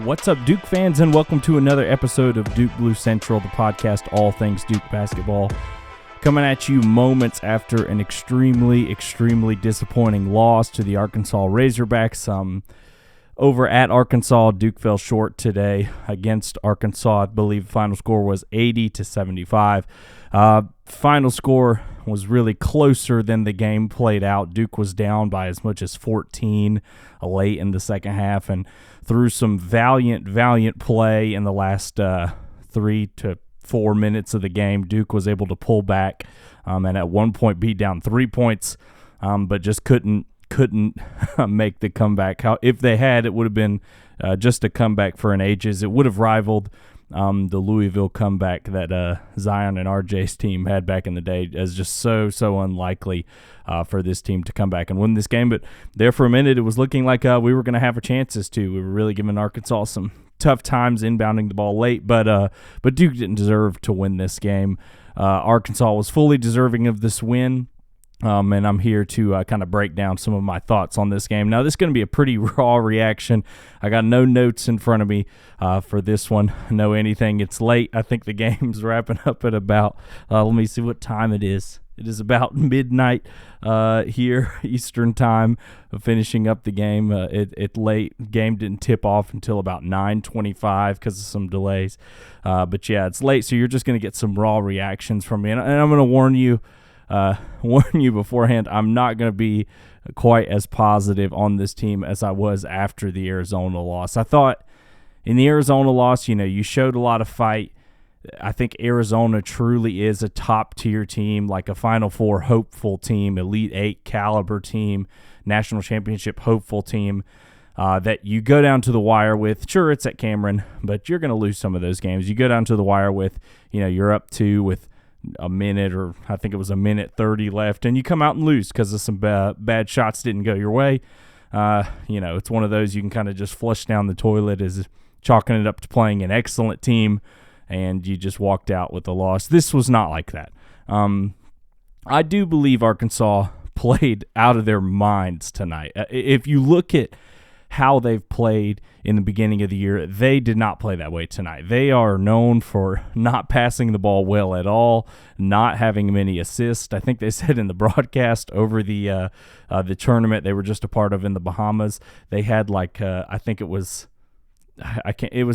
What's up, Duke fans, and welcome to another episode of Duke Blue Central, the podcast all things Duke basketball. Coming at you moments after an extremely disappointing loss to the Arkansas Razorbacks. Over at Arkansas, Duke fell short today against Arkansas. I believe the final score was 80-75. Final score was really closer than the game played out. Duke was down by as much as 14 late in the second half, and through some valiant play in the last 3 to 4 minutes of the game, Duke was able to pull back and at one point be down 3 points, but just couldn't make the comeback. If they had, it would have been just a comeback for an ages. It would have rivaled the Louisville comeback that Zion and RJ's team had back in the day, as just so unlikely for this team to come back and win this game. But there for a minute, it was looking like we were going to have our chances too. We were really giving Arkansas some tough times inbounding the ball late, but Duke didn't deserve to win this game. Arkansas was fully deserving of this win. And I'm here to kind of break down some of my thoughts on this game. Now, this is going to be a pretty raw reaction. I got no notes in front of me for this one, no anything. It's late. I think the game's wrapping up at about, let me see what time it is. It is about midnight here, Eastern time, finishing up the game. It's late. Game didn't tip off until about 9:25 because of some delays. But, yeah, it's late, so you're just going to get some raw reactions from me. And I'm going to warn you beforehand, I'm not going to be quite as positive on this team as I was after the Arizona loss. I thought in the Arizona loss, you showed a lot of fight. I think Arizona truly is a top-tier team, like a Final Four hopeful team, Elite Eight caliber team, national championship hopeful team that you go down to the wire with. Sure, it's at Cameron, but you're going to lose some of those games. You go down to the wire with, you're up 2 with a minute, or I think it was a minute 30 left, and you come out and lose because of some bad shots didn't go your way. It's one of those you can kind of just flush down the toilet as chalking it up to playing an excellent team, and you just walked out with a loss. This was not like that. I do believe Arkansas played out of their minds tonight. If you look at how they've played in the beginning of the year, they did not play that way tonight. They are known for not passing the ball well at all, not having many assists. I think they said in the broadcast over the tournament they were just a part of in the Bahamas, they had it was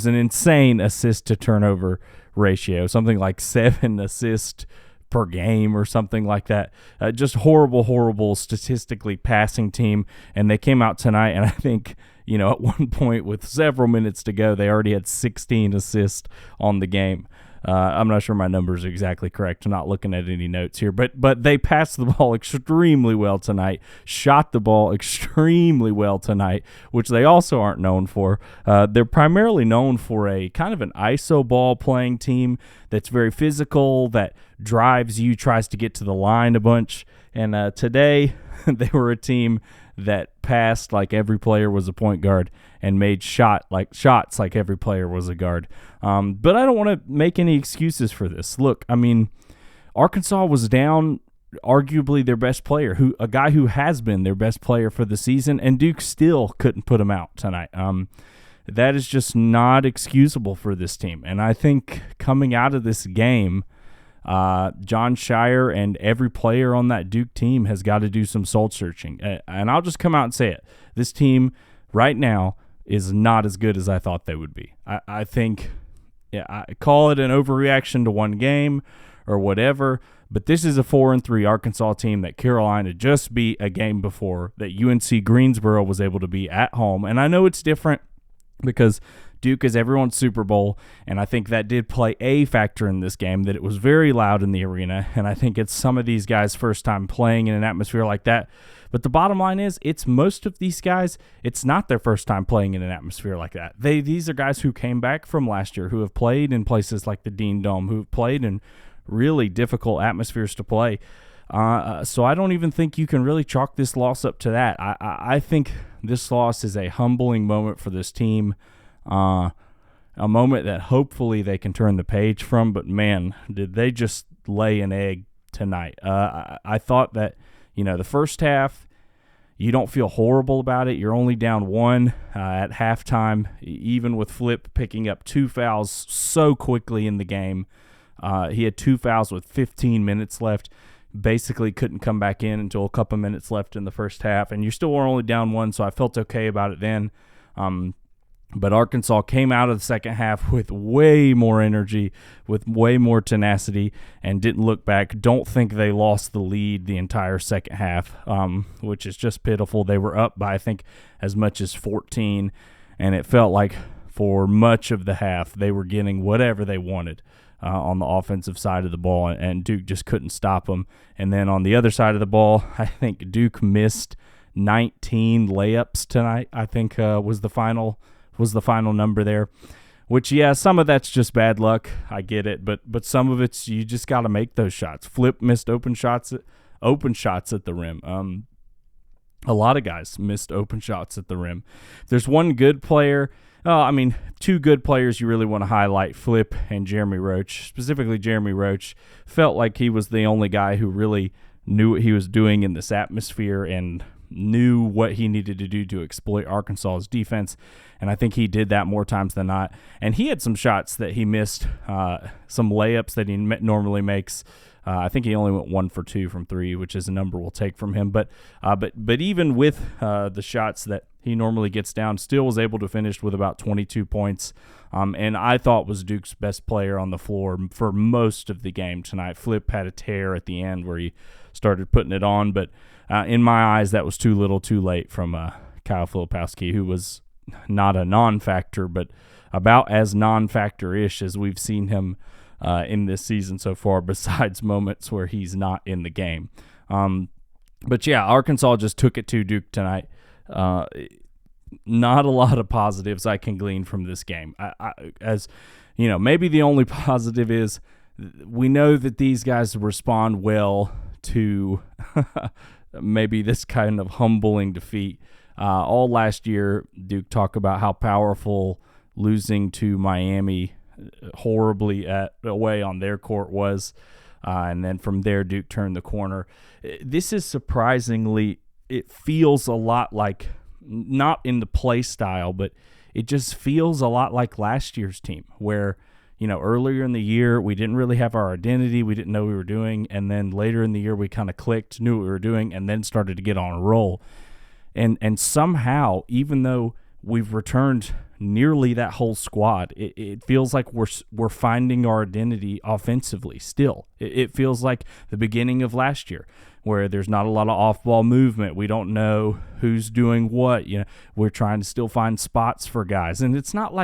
an insane assist to turnover ratio, something like 7 assists per game or something like that. Just horrible statistically passing team, and they came out tonight, and I think at one point with several minutes to go, they already had 16 assists on the game. I'm not sure my numbers are exactly correct. I'm not looking at any notes here, but they passed the ball extremely well tonight, shot the ball extremely well tonight, which they also aren't known for. They're primarily known for a kind of an iso ball playing team that's very physical, that drives you, tries to get to the line a bunch. And today they were a team that passed like every player was a point guard and made shots like every player was a guard. But I don't want to make any excuses for this. Look, Arkansas was down arguably their best player, a guy who has been their best player for the season, and Duke still couldn't put him out tonight. That is just not excusable for this team. And I think coming out of this game, John Shire and every player on that Duke team has got to do some soul searching. And I'll just come out and say it. This team right now is not as good as I thought they would be. I think, I call it an overreaction to one game or whatever, but this is a 4-3 Arkansas team that Carolina just beat a game before, that UNC Greensboro was able to be at home. And I know it's different because Duke is everyone's Super Bowl, and I think that did play a factor in this game, that it was very loud in the arena, and I think it's some of these guys' first time playing in an atmosphere like that. But the bottom line is, it's most of these guys, it's not their first time playing in an atmosphere like that. These are guys who came back from last year, who have played in places like the Dean Dome, who have played in really difficult atmospheres to play. So I don't even think you can really chalk this loss up to that. I think this loss is a humbling moment for this team, a moment that hopefully they can turn the page from. But, man, did they just lay an egg tonight. I thought that, the first half, you don't feel horrible about it. You're only down 1 at halftime, even with Flip picking up 2 fouls so quickly in the game. He had 2 fouls with 15 minutes left. Basically couldn't come back in until a couple minutes left in the first half, and you still were only down 1, so I felt okay about it then. But Arkansas came out of the second half with way more energy, with way more tenacity, and didn't look back. Don't think they lost the lead the entire second half, which is just pitiful. They were up by, I think, as much as 14, and it felt like for much of the half they were getting whatever they wanted on the offensive side of the ball, and Duke just couldn't stop them. And then on the other side of the ball, I think Duke missed 19 layups tonight, I think was the final number there, which, yeah, some of that's just bad luck. I get it, but some of it's you just got to make those shots. Flip missed open shots at the rim. A lot of guys missed open shots at the rim. There's one good player. Two good players you really want to highlight, Flip and Jeremy Roach. Specifically, Jeremy Roach felt like he was the only guy who really knew what he was doing in this atmosphere and knew what he needed to do to exploit Arkansas's defense, and I think he did that more times than not. And he had some shots that he missed, some layups that he normally makes. I think he only went 1 for 2 from 3, which is a number we'll take from him. But even with the shots that he normally gets down, still was able to finish with about 22 points. And I thought was Duke's best player on the floor for most of the game tonight. Flip had a tear at the end where he started putting it on, but in my eyes, that was too little too late from Kyle Filipowski, who was not a non-factor, but about as non-factor-ish as we've seen him in this season so far, besides moments where he's not in the game. But yeah, Arkansas just took it to Duke tonight. Not a lot of positives I can glean from this game. As you know, maybe the only positive is we know that these guys respond well to maybe this kind of humbling defeat. All last year, Duke talked about how powerful losing to Miami horribly away on their court was, and then from there, Duke turned the corner. This is surprisingly, it feels a lot like, not in the play style, but it just feels a lot like last year's team, where earlier in the year, we didn't really have our identity. We didn't know what we were doing. And then later in the year, we kind of clicked, knew what we were doing, and then started to get on a roll. And somehow, even though we've returned nearly that whole squad, it feels like we're finding our identity offensively still. It feels like the beginning of last year, where there's not a lot of off-ball movement. We don't know who's doing what. We're trying to still find spots for guys. And it's not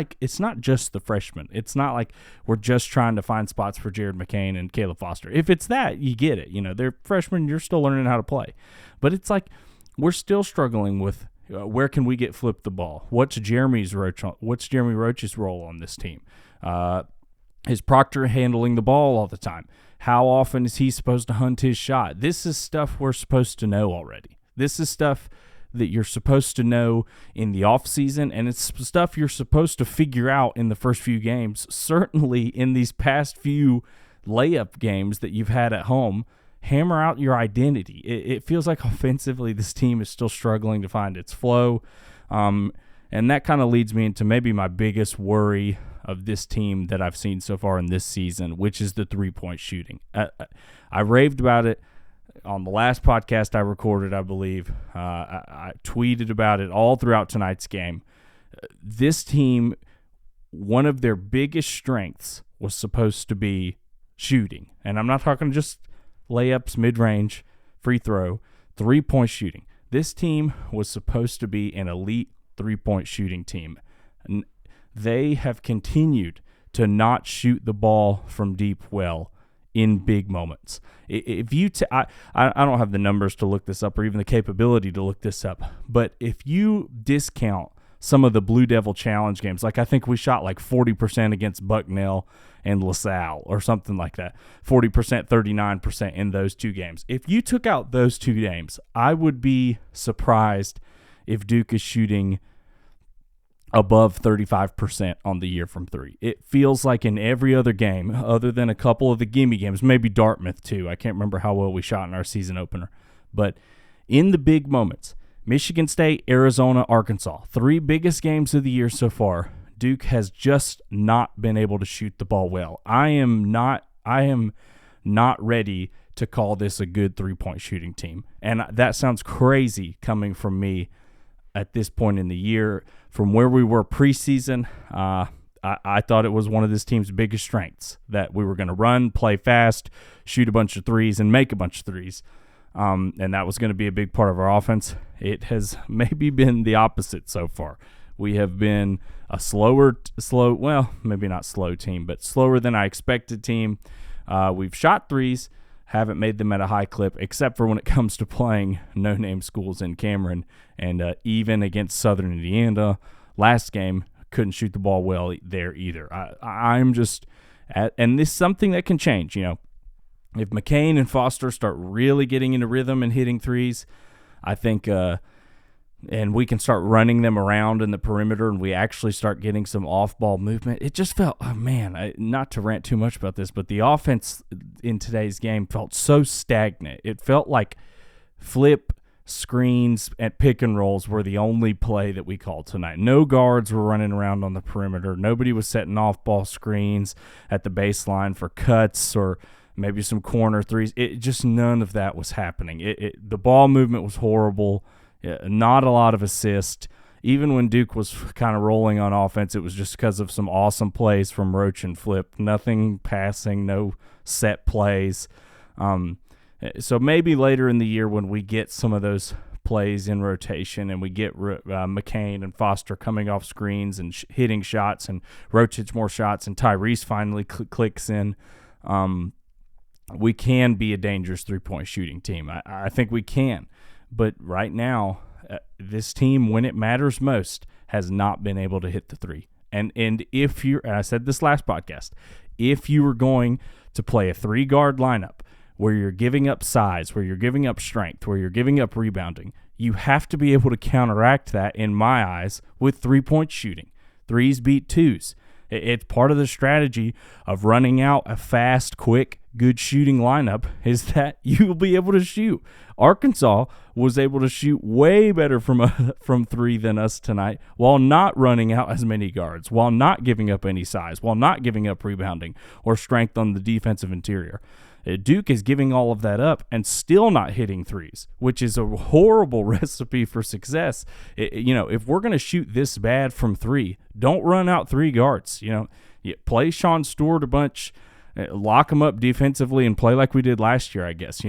just the freshmen. It's not like we're just trying to find spots for Jared McCain and Caleb Foster. If it's that, you get it. They're freshmen. You're still learning how to play. But it's like we're still struggling with where can we get Flip the ball? What's Jeremy Roach's role on this team? Is Proctor handling the ball all the time? How often is he supposed to hunt his shot? This is stuff we're supposed to know already. This is stuff that you're supposed to know in the offseason, and it's stuff you're supposed to figure out in the first few games. Certainly in these past few layup games that you've had at home, hammer out your identity. It feels like offensively this team is still struggling to find its flow, and that kind of leads me into maybe my biggest worry of this team that I've seen so far in this season, which is the three-point shooting. I raved about it on the last podcast I recorded, I believe. I tweeted about it all throughout tonight's game. This team, one of their biggest strengths was supposed to be shooting. And I'm not talking just layups, mid-range, free throw, three-point shooting. This team was supposed to be an elite three-point shooting team. They have continued to not shoot the ball from deep well in big moments. If you, I don't have the numbers to look this up or even the capability to look this up, but if you discount some of the Blue Devil Challenge games, like I think we shot like 40% against Bucknell and LaSalle or something like that, 40%, 39% in those two games. If you took out those two games, I would be surprised if Duke is shooting above 35% on the year from three. It feels like in every other game, other than a couple of the gimme games, maybe Dartmouth too. I can't remember how well we shot in our season opener. But in the big moments, Michigan State, Arizona, Arkansas. 3 biggest games of the year so far. Duke has just not been able to shoot the ball well. I am not ready to call this a good 3-point shooting team. And that sounds crazy coming from me at this point in the year. From where we were preseason, I thought it was one of this team's biggest strengths, that we were going to run, play fast, shoot a bunch of threes, and make a bunch of threes. And that was going to be a big part of our offense. It has maybe been the opposite so far. We have been a well, maybe not slow team, but slower than I expected team. We've shot threes, haven't made them at a high clip, except for when it comes to playing no-name schools in Cameron. And even against Southern Indiana last game, couldn't shoot the ball well there either. I'm just and this is something that can change. If McCain and Foster start really getting into rhythm and hitting threes, I think, and we can start running them around in the perimeter, and we actually start getting some off-ball movement. It just felt, not to rant too much about this, but the offense in today's game felt so stagnant. It felt like flip, screens, and pick and rolls were the only play that we called tonight. No guards were running around on the perimeter. Nobody was setting off-ball screens at the baseline for cuts or maybe some corner threes. None of that was happening. The ball movement was horrible. Not a lot of assist. Even when Duke was kind of rolling on offense, it was just because of some awesome plays from Roach and Flip. Nothing passing, no set plays. So maybe later in the year when we get some of those plays in rotation and we get McCain and Foster coming off screens and hitting shots, and Roach hits more shots, and Tyrese finally clicks in, we can be a dangerous 3-point shooting team. I think we can. But right now, this team, when it matters most, has not been able to hit the 3. And if you're, and I said this last podcast, if you were going to play a 3-guard lineup where you're giving up size, where you're giving up strength, where you're giving up rebounding, you have to be able to counteract that, in my eyes, with 3-point shooting. 3s beat 2s. It's part of the strategy of running out a fast, quick, good shooting lineup is that you'll be able to shoot. Arkansas was able to shoot way better from 3 than us tonight, while not running out as many guards, while not giving up any size, while not giving up rebounding or strength on the defensive interior. Duke is giving all of that up and still not hitting 3s, which is a horrible recipe for success. If we're going to shoot this bad from 3, don't run out 3 guards. You play Sean Stewart a bunch, lock him up defensively, and play like we did last year, I guess.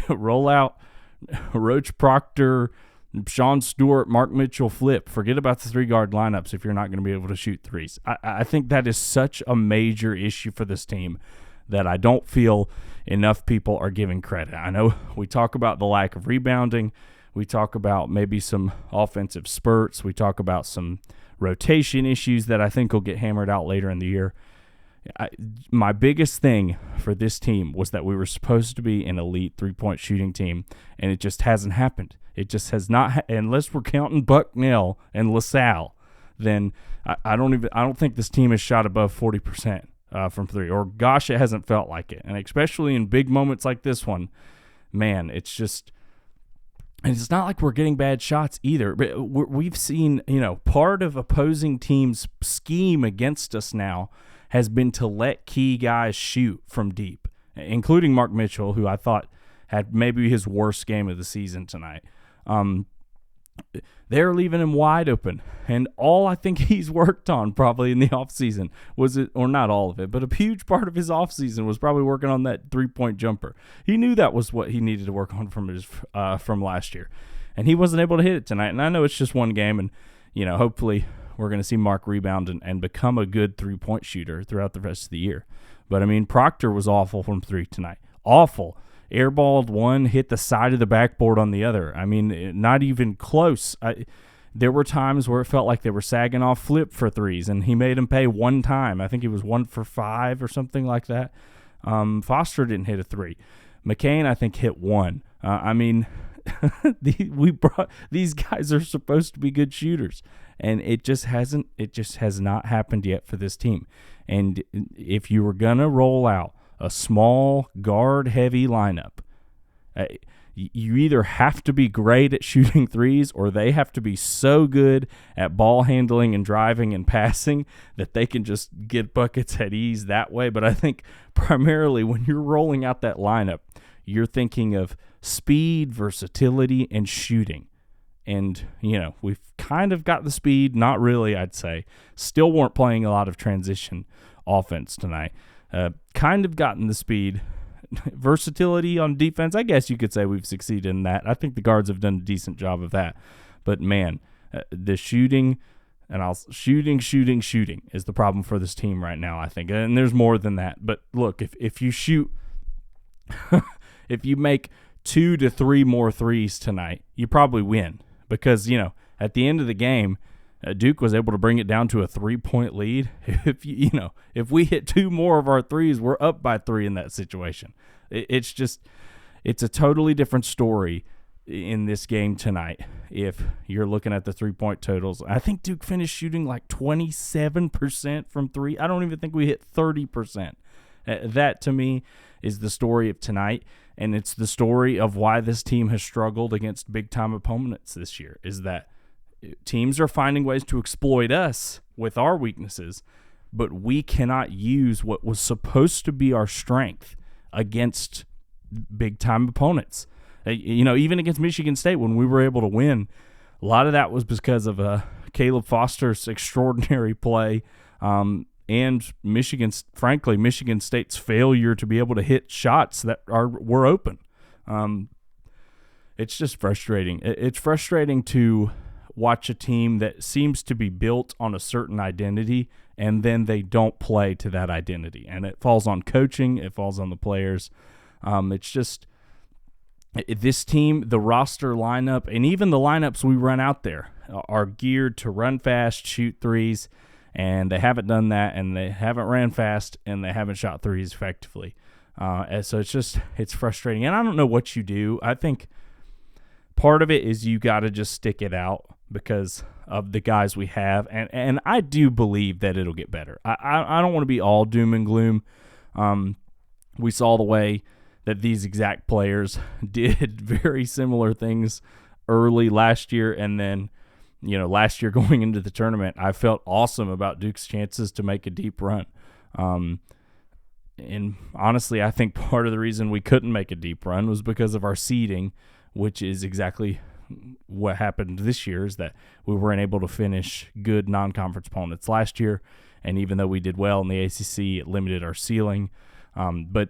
Roll out Roach, Proctor, Sean Stewart, Mark Mitchell, Flip. Forget about the 3-guard lineups if you're not going to be able to shoot 3s. I think that is such a major issue for this team that I don't feel enough people are giving credit. I know we talk about the lack of rebounding. We talk about maybe some offensive spurts. We talk about some rotation issues that I think will get hammered out later in the year. My biggest thing for this team was that we were supposed to be an elite 3-point shooting team, and it just hasn't happened. It just has not, unless we're counting Bucknell and LaSalle, then I don't think this team has shot above 40%. From 3, or gosh, it hasn't felt like it. And especially in big moments like this one, man, it's just, and it's not like we're getting bad shots either. But we've seen, part of opposing teams' scheme against us now has been to let key guys shoot from deep, including Mark Mitchell, who I thought had maybe his worst game of the season tonight. They're leaving him wide open, and all I think he's worked on probably in the offseason was it, or not all of it, but a huge part of his offseason was probably working on that 3-point jumper. He knew that was what he needed to work on from last year, and he wasn't able to hit it tonight. And I know it's just one game, and hopefully we're going to see Mark rebound and become a good 3-point shooter throughout the rest of the year. But Proctor was awful from 3 tonight, awful. Airballed one, hit the side of the backboard on the other. Not even close. There were times where it felt like they were sagging off Flip for 3s, and he made him pay one time. I think he was 1 for 5 or something like that. Foster didn't hit a 3. McCain, I think, hit 1. These guys are supposed to be good shooters, and it just has not happened yet for this team. And if you were gonna roll out a small guard-heavy lineup, you either have to be great at shooting threes or they have to be so good at ball handling and driving and passing that they can just get buckets at ease that way. But I think primarily when you're rolling out that lineup, you're thinking of speed, versatility, and shooting. And, we've kind of got the speed, not really, I'd say. Still weren't playing a lot of transition offense tonight. Kind of gotten the speed. Versatility on defense, I guess you could say we've succeeded in that. I think the guards have done a decent job of that. But, man, the shooting shooting is the problem for this team right now, I think. And there's more than that. But, look, if you shoot – if you make 2 to 3 more threes tonight, you probably win. Because, at the end of the game, Duke was able to bring it down to a 3-point lead. If we hit 2 more of our threes, we're up by 3 in that situation. It's a totally different story in this game tonight if you're looking at the 3-point totals. I think Duke finished shooting like 27% from 3. I don't even think we hit 30%. That, to me, is the story of tonight, and it's the story of why this team has struggled against big-time opponents this year, is that teams are finding ways to exploit us with our weaknesses, but we cannot use what was supposed to be our strength against big-time opponents. Even against Michigan State, when we were able to win, a lot of that was because of Caleb Foster's extraordinary play, and Michigan State's failure to be able to hit shots that were open. It's just frustrating. It's frustrating to watch a team that seems to be built on a certain identity, and then they don't play to that identity. And it falls on coaching. It falls on the players. It's just this team, the roster lineup, and even the lineups we run out there are geared to run fast, shoot threes, and they haven't done that, and they haven't ran fast, and they haven't shot threes effectively. And so it's frustrating. And I don't know what you do. I think part of it is you got to just stick it out because of the guys we have. And I do believe that it'll get better. I don't want to be all doom and gloom. We saw the way that these exact players did very similar things early last year, and then last year going into the tournament, I felt awesome about Duke's chances to make a deep run. And honestly, I think part of the reason we couldn't make a deep run was because of our seeding, which is exactly what happened this year, is that we weren't able to finish good non-conference opponents last year. And even though we did well in the ACC, it limited our ceiling. But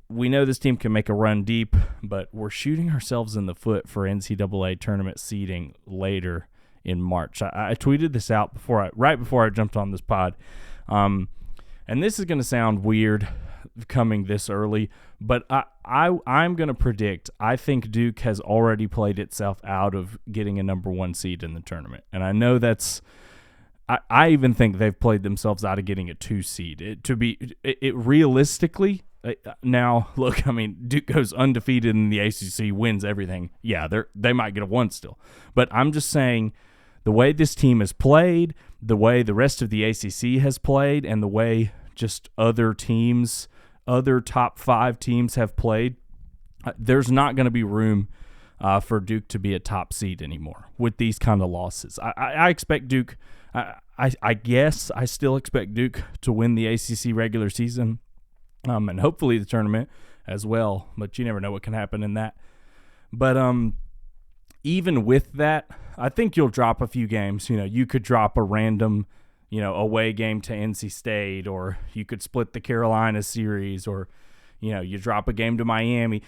we know this team can make a run deep, but we're shooting ourselves in the foot for NCAA tournament seeding later in March. I tweeted this out right before I jumped on this pod. And this is going to sound weird coming this early, but I'm going to predict I think Duke has already played itself out of getting a number 1 seed in the tournament. And I know I even think they've played themselves out of getting a 2 seed. Realistically, now, look, Duke goes undefeated in the ACC, wins everything. Yeah, they might get a 1 still. But I'm just saying, the way this team has played, the way the rest of the ACC has played, and the way just other top 5 teams have played, there's not going to be room for Duke to be a top seed anymore with these kind of losses. I expect Duke, I guess I still expect Duke to win the ACC regular season, and hopefully the tournament as well, but you never know what can happen in that. But even with that, I think you'll drop a few games. You could drop a random, away game to NC State, or you could split the Carolina series, or, you drop a game to Miami.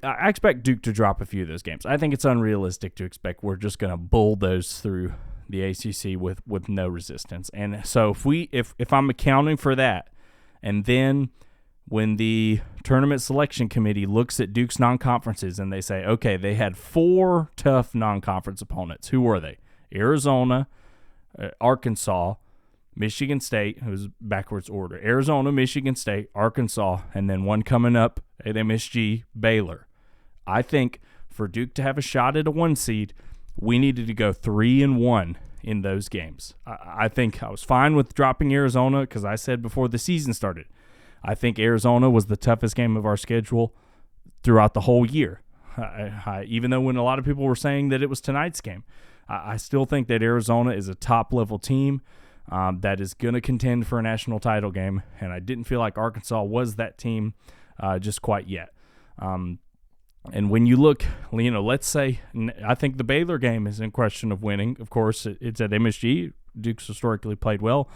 I expect Duke to drop a few of those games. I think it's unrealistic to expect we're just going to bulldoze through the ACC with no resistance. And so if I'm accounting for that, and then when the tournament selection committee looks at Duke's non-conferences and they say, okay, they had 4 tough non-conference opponents. Who were they? Arizona, Arkansas, Michigan State, who's backwards order. Arizona, Michigan State, Arkansas, and then one coming up at MSG, Baylor. I think for Duke to have a shot at a 1 seed, we needed to go 3-1 in those games. I think I was fine with dropping Arizona because I said before the season started, I think Arizona was the toughest game of our schedule throughout the whole year. Even though when a lot of people were saying that it was tonight's game, I still think that Arizona is a top-level team that is going to contend for a national title game, and I didn't feel like Arkansas was that team just quite yet. And when you look, let's say, I think the Baylor game is in question of winning. Of course, it's at MSG. Duke's historically played well.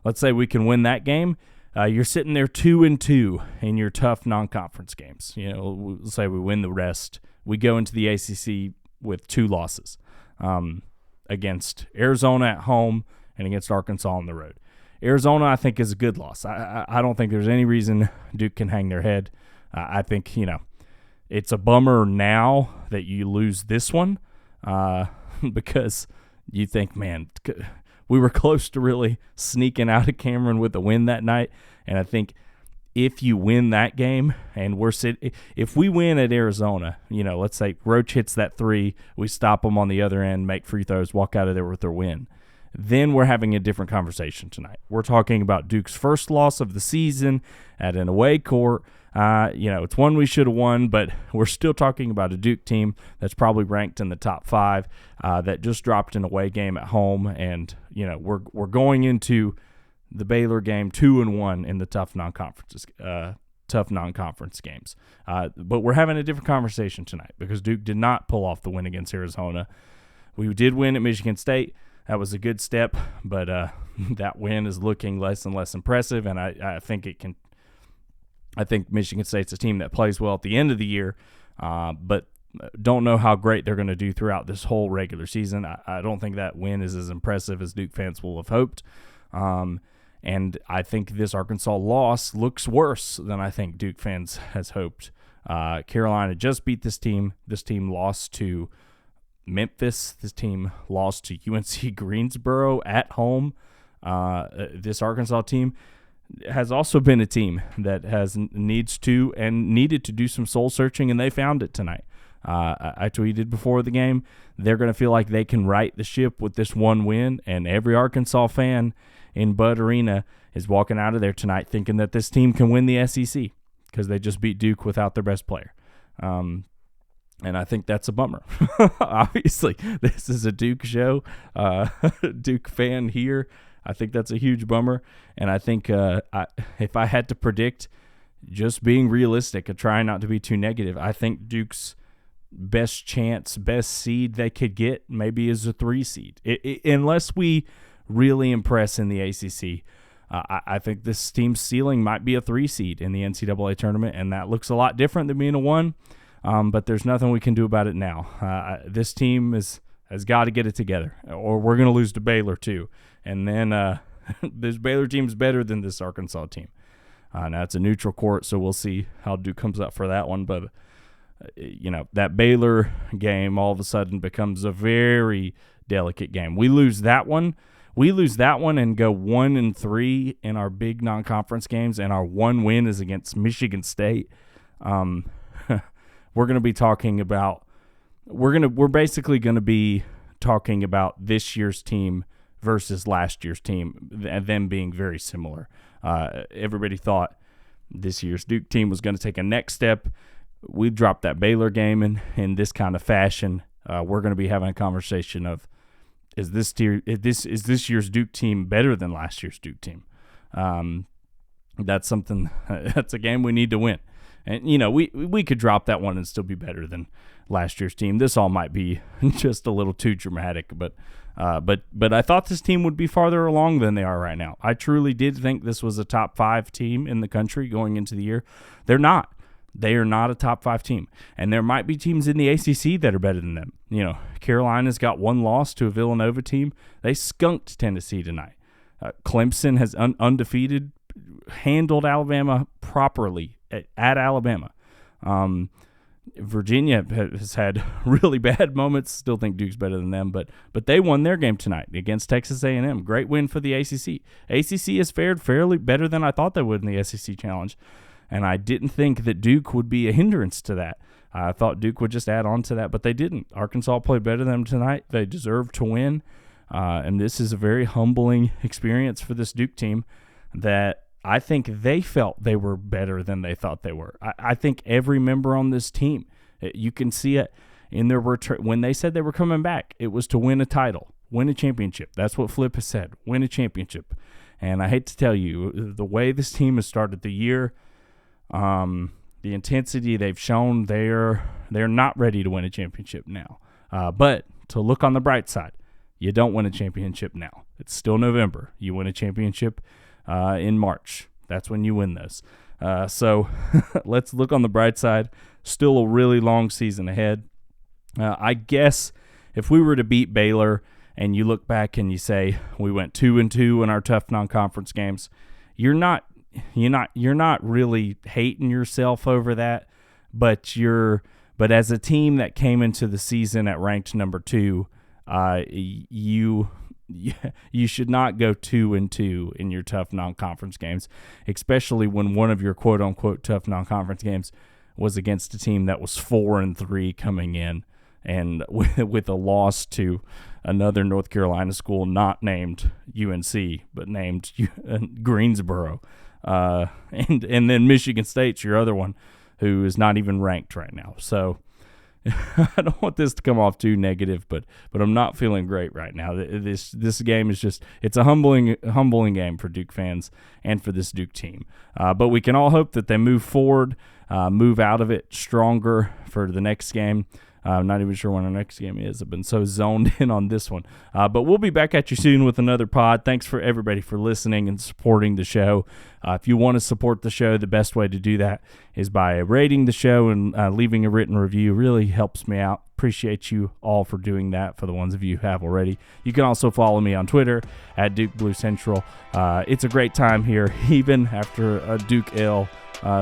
Let's say we can win that game. You're sitting there 2-2 in your tough non-conference games. Let's say we win the rest. We go into the ACC with 2 losses against Arizona at home and against Arkansas on the road. Arizona, I think, is a good loss. I don't think there's any reason Duke can hang their head. I think, it's a bummer now that you lose this one because you think, man, we were close to really sneaking out of Cameron with a win that night. And I think if you win that game and if we win at Arizona, let's say Roach hits that 3, we stop them on the other end, make free throws, walk out of there with their win, then we're having a different conversation tonight. We're talking about Duke's first loss of the season at an away court. It's one we should have won, but we're still talking about a Duke team that's probably ranked in the top 5 that just dropped an away game at home, and we're going into the Baylor game 2-1 in the tough non-conference games. But we're having a different conversation tonight because Duke did not pull off the win against Arizona. We did win at Michigan State. That was a good step, but that win is looking less and less impressive, and I think it can. I think Michigan State's a team that plays well at the end of the year, but don't know how great they're going to do throughout this whole regular season. I don't think that win is as impressive as Duke fans will have hoped. And I think this Arkansas loss looks worse than I think Duke fans has hoped. Carolina just beat this team. This team lost to Memphis. This team lost to UNC Greensboro at home. This Arkansas team has also been a team that needed to do some soul searching, and they found it tonight. I tweeted before the game, they're going to feel like they can right the ship with this one win, and every Arkansas fan in Bud Arena is walking out of there tonight thinking that this team can win the SEC because they just beat Duke without their best player. And I think that's a bummer. Obviously, this is a Duke show. Duke fan here. I think that's a huge bummer. And I think if I had to predict, just being realistic and trying not to be too negative, I think Duke's best seed they could get maybe is a 3 seed. Unless we really impress in the ACC, I think this team's ceiling might be a 3 seed in the NCAA tournament, and that looks a lot different than being a 1. But there's nothing we can do about it now. This team has got to get it together, or we're going to lose to Baylor too. And then this Baylor team's better than this Arkansas team. Now it's a neutral court, so we'll see how Duke comes up for that one. But that Baylor game all of a sudden becomes a very delicate game. We lose that one and go 1-3 in our big non-conference games, and our one win is against Michigan State. We're going to be talking about we're basically going to be talking about this year's team versus last year's team, and them being very similar. Everybody thought this year's Duke team was going to take a next step. We dropped that Baylor game in this kind of fashion. We're going to be having a conversation of is this year's Duke team better than last year's Duke team? That's something. That's a game we need to win. And, we could drop that one and still be better than last year's team. This all might be just a little too dramatic, but I thought this team would be farther along than they are right now. I truly did think this was a top 5 team in the country going into the year. They're not. They are not a top 5 team. And there might be teams in the ACC that are better than them. Carolina's got one loss to a Villanova team. They skunked Tennessee tonight. Clemson has undefeated, handled Alabama properly at Alabama. Virginia has had really bad moments. Still think Duke's better than them, but they won their game tonight against Texas A&M. Great win for the ACC. ACC has fared fairly better than I thought they would in the SEC Challenge, and I didn't think that Duke would be a hindrance to that. I thought Duke would just add on to that, but they didn't. Arkansas played better than them tonight. They deserve to win, and this is a very humbling experience for this Duke team that I think they felt they were better than they thought they were. I think every member on this team, You can see it in their return. When they said they were coming back, it was to win a title, win a championship. That's what Flip has said, win a championship. And I hate to tell you, the way this team has started the year, the intensity they've shown, they're not ready to win a championship now. But to look on the bright side, you don't win a championship now. It's still November. You win a championship in March. That's when you win those. So let's look on the bright side. Still a really long season ahead. I guess if we were to beat Baylor and you look back and you say we went 2-2 in our tough non-conference games, you're not really hating yourself over that, but as a team that came into the season at ranked number 2, you should not go 2-2 in your tough non-conference games, especially when one of your quote-unquote tough non-conference games was against a team that was 4-3 coming in, and with a loss to another North Carolina school not named UNC but named Greensboro, and then Michigan State's your other one, who is not even ranked right now. So I don't want this to come off too negative, but I'm not feeling great right now. This game is just, it's a humbling game for Duke fans and for this Duke team. But we can all hope that they move forward, move out of it stronger for the next game. I'm not even sure when our next game is. I've been so zoned in on this one. But we'll be back at you soon with another pod. Thanks for everybody for listening and supporting the show. If you want to support the show, the best way to do that is by rating the show and leaving a written review. Really helps me out. Appreciate you all for doing that, for the ones of you who have already. You can also follow me on Twitter at Duke Blue Central. It's a great time here, even after a Duke L.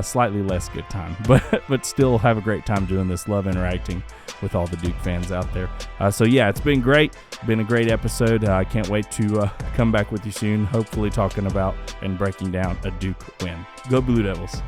Slightly less good time, but still have a great time doing this. Love interacting with all the Duke fans out there. So yeah, it's been great. Been a great episode. I can't wait to come back with you soon, hopefully talking about and breaking down a Duke win. Go Blue Devils.